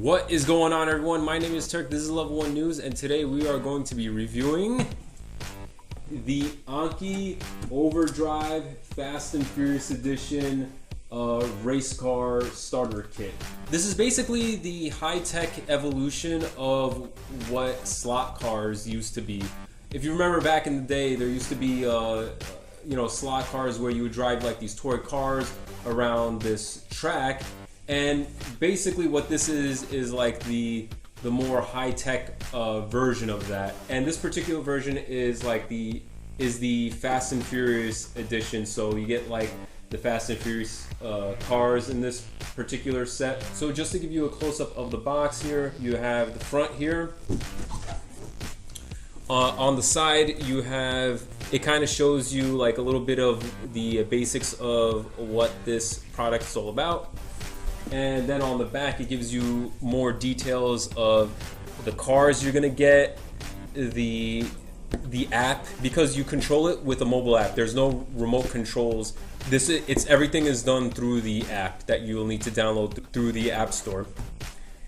What is going on, everyone? My name is Turk. This is Level 1 News, and today we are going to be reviewing the Anki Overdrive Fast and Furious Edition race car starter kit. This is basically the high-tech evolution of what slot cars used to be. If you remember back in the day, there used to be slot cars where you would drive like these toy cars around this track. And basically what this is like the more high-tech version of that. And this particular version is like the Fast and Furious edition. So you get like the Fast and Furious cars in this particular set. So just to give you a close-up of the box here, you have the front here. On the side you have, it kind of shows you like a little bit of the basics of what this product is all about. And then on the back it gives you more details of the cars you're gonna get, the app, because you control it with a mobile app. There's no remote controls. Everything is done through the app that you'll need to download through the App Store.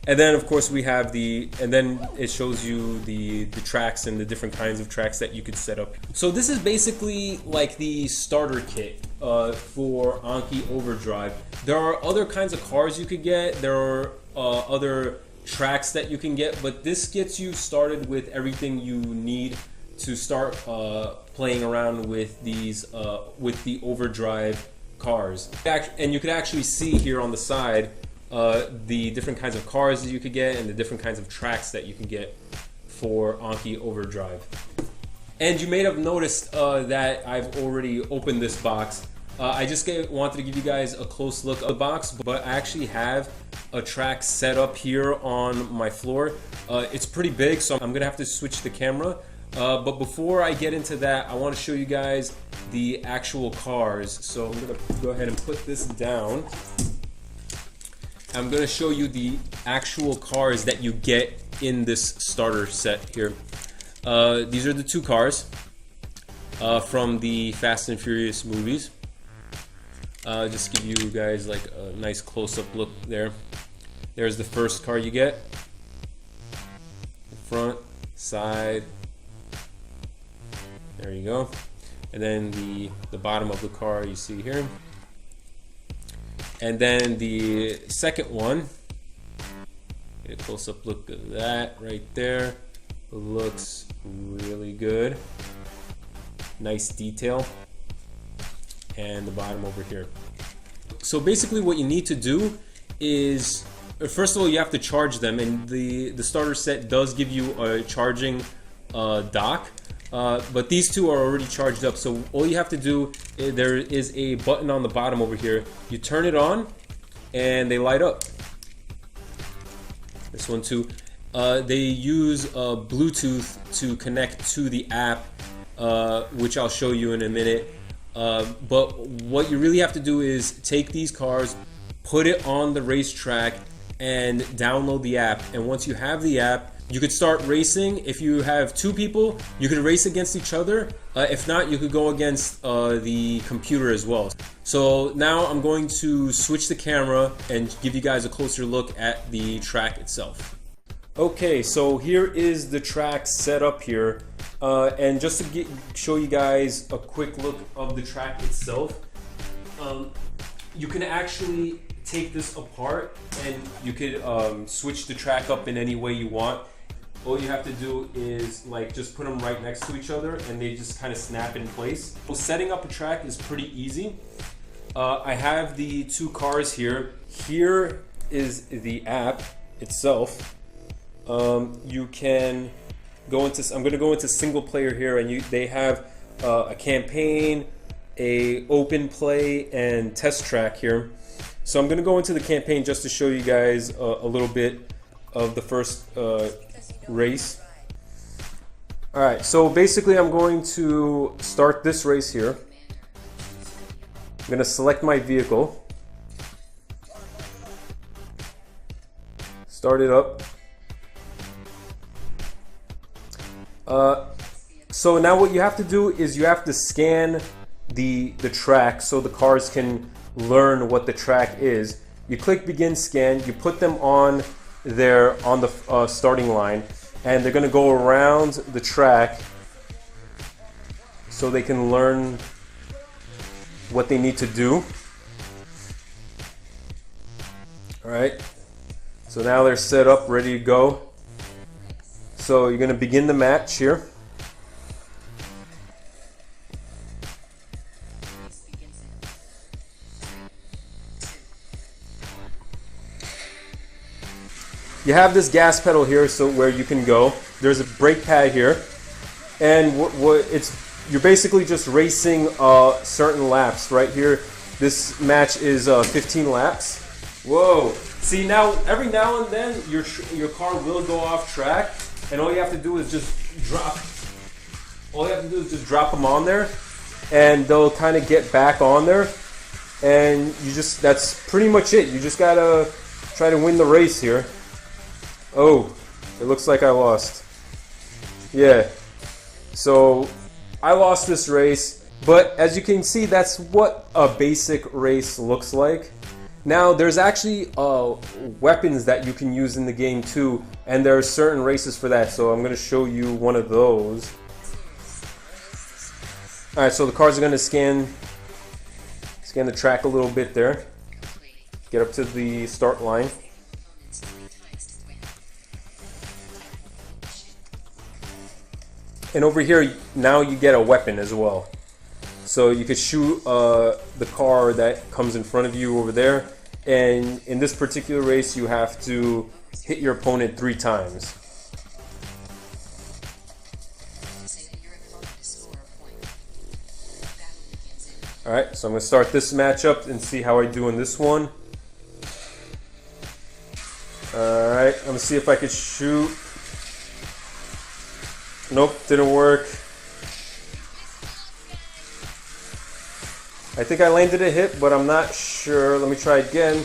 And then of course we have and then it shows you the tracks and the different kinds of tracks that you could set up. So this is basically like the starter kit for Anki Overdrive. There are other kinds of cars you could get. There are other tracks that you can get, but this gets you started with everything you need to start playing around with with the Overdrive cars. And you could actually see here on the side the different kinds of cars that you could get and the different kinds of tracks that you can get for Anki Overdrive. And you may have noticed that I've already opened this box. I just wanted to give you guys a close look at the box, but I actually have a track set up here on my floor. It's pretty big, so I'm gonna have to switch the camera. But before I get into that, I want to show you guys the actual cars. So I'm gonna go ahead and put this down. I'm going to show you the actual cars that you get in this starter set here. These are the two cars from the Fast and Furious movies. Just give you guys like a nice close-up look there. There's the first car you get. Front, side. There you go. And then the bottom of the car you see here. And then the second one, get a close-up look at that right there. Looks really good. Nice detail. And the bottom over here. So basically what you need to do is, first of all, you have to charge them, and the starter set does give you a charging dock. But these two are already charged up, so all you have to do, there is a button on the bottom over here. You turn it on and they light up. This one too. They use Bluetooth to connect to the app, which I'll show you in a minute. But what you really have to do is take these cars, put it on the racetrack, and download the app. And once you have the app, you could start racing. If you have two people, you could race against each other. If not, you could go against the computer as well. So now I'm going to switch the camera and give you guys a closer look at the track itself. Okay, so here is the track set up here. And just to show you guys a quick look of the track itself, you can actually take this apart and you could switch the track up in any way you want. All you have to do is like just put them right next to each other and they just kind of snap in place. So setting up a track is pretty easy. I have the two cars here. Here is the app itself. You can go into, I'm going to go into single player here, and they have a campaign, a open play, and test track here. So I'm going to go into the campaign just to show you guys a little bit of the first race. Alright, so basically I'm going to start this race here. I'm going to select my vehicle. Start it up. So now what you have to do is you have to scan the track so the cars can learn what the track is. You click begin scan, you put them on there on the starting line, and they're gonna go around the track so they can learn what they need to do. All right, so now they're set up, ready to go. So you're gonna begin the match here. You have this gas pedal here, so where you can go. There's a brake pad here, and you're basically just racing certain laps. Right here, this match is 15 laps. Whoa! See, now every now and then your car will go off track, and all you have to do is just drop. All you have to do is just drop them on there, and they'll kind of get back on there, and that's pretty much it. You just gotta try to win the race here. Oh, it looks like I lost. Yeah, so I lost this race, but as you can see, that's what a basic race looks like. Now, there's actually weapons that you can use in the game too, and there are certain races for that, so I'm going to show you one of those. Alright, so the cars are going to scan the track a little bit there. Get up to the start line. And over here, now you get a weapon as well. So you could shoot the car that comes in front of you over there. And in this particular race, you have to hit your opponent 3 times. Alright, so I'm going to start this matchup and see how I do in this one. Alright, I'm going to see if I could shoot. Nope, didn't work. I think I landed a hit, but I'm not sure. Let me try again.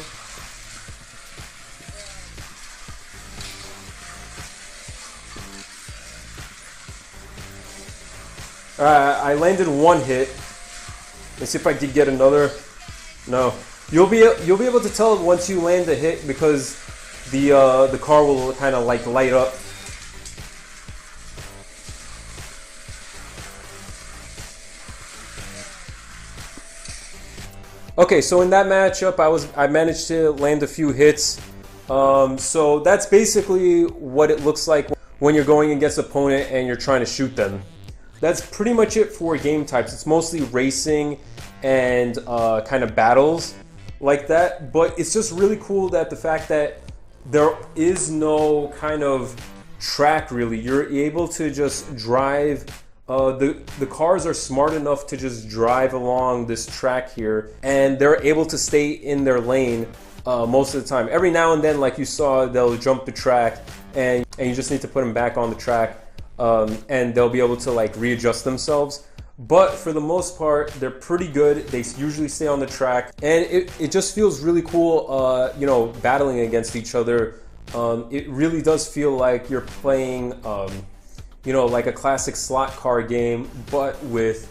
I landed 1 hit. Let's see if I could get another. No, you'll be able to tell once you land a hit because the car will kind of like light up. Okay, so in that matchup, I managed to land a few hits. So that's basically what it looks like when you're going against an opponent and you're trying to shoot them. That's pretty much it for game types. It's mostly racing and kind of battles like that. But it's just really cool that the fact that there is no kind of track really. You're able to just drive. The cars are smart enough to just drive along this track here, and they're able to stay in their lane most of the time. Every now and then, like you saw, they'll jump the track, and you just need to put them back on the track, and they'll be able to like readjust themselves. But for the most part, they're pretty good. They usually stay on the track, and it just feels really cool, you know, battling against each other. It really does feel like you're playing you know, like a classic slot car game, but with,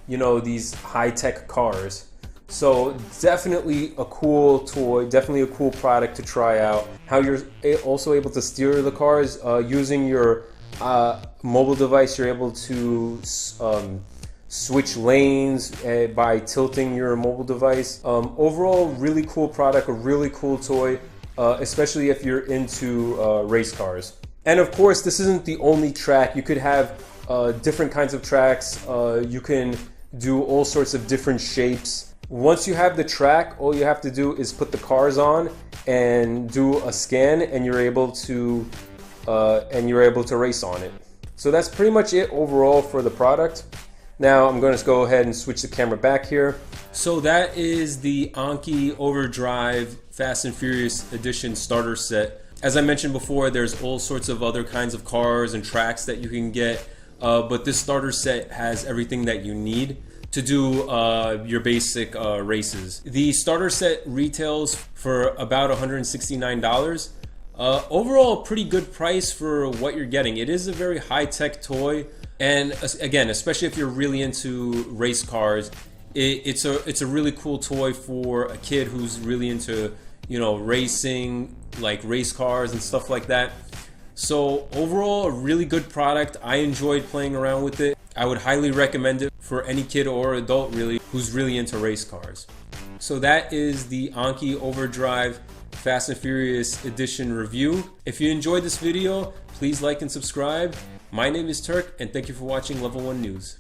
you know, these high-tech cars. So definitely a cool toy, definitely a cool product to try out. How you're also able to steer the cars using your mobile device. You're able to switch lanes by tilting your mobile device. Overall, really cool product, a really cool toy, especially if you're into race cars. And of course, this isn't the only track. You could have different kinds of tracks. You can do all sorts of different shapes. Once you have the track, all you have to do is put the cars on and do a scan, and you're able to race on it. So that's pretty much it overall for the product. Now I'm going to go ahead and switch the camera back here. So that is the Anki Overdrive Fast and Furious Edition starter set. As I mentioned before, there's all sorts of other kinds of cars and tracks that you can get, but this starter set has everything that you need to do your basic races. The starter set retails for about $169. Overall, a pretty good price for what you're getting. It is a very high-tech toy, and again, especially if you're really into race cars, it's a really cool toy for a kid who's really into, you know, racing, like race cars and stuff like that. So overall, a really good product. I enjoyed playing around with it. I would highly recommend it for any kid or adult really who's really into race cars. So that is the Anki Overdrive Fast and Furious Edition review. If you enjoyed this video, please like and subscribe. My name is Turk, and thank you for watching Level 1 News.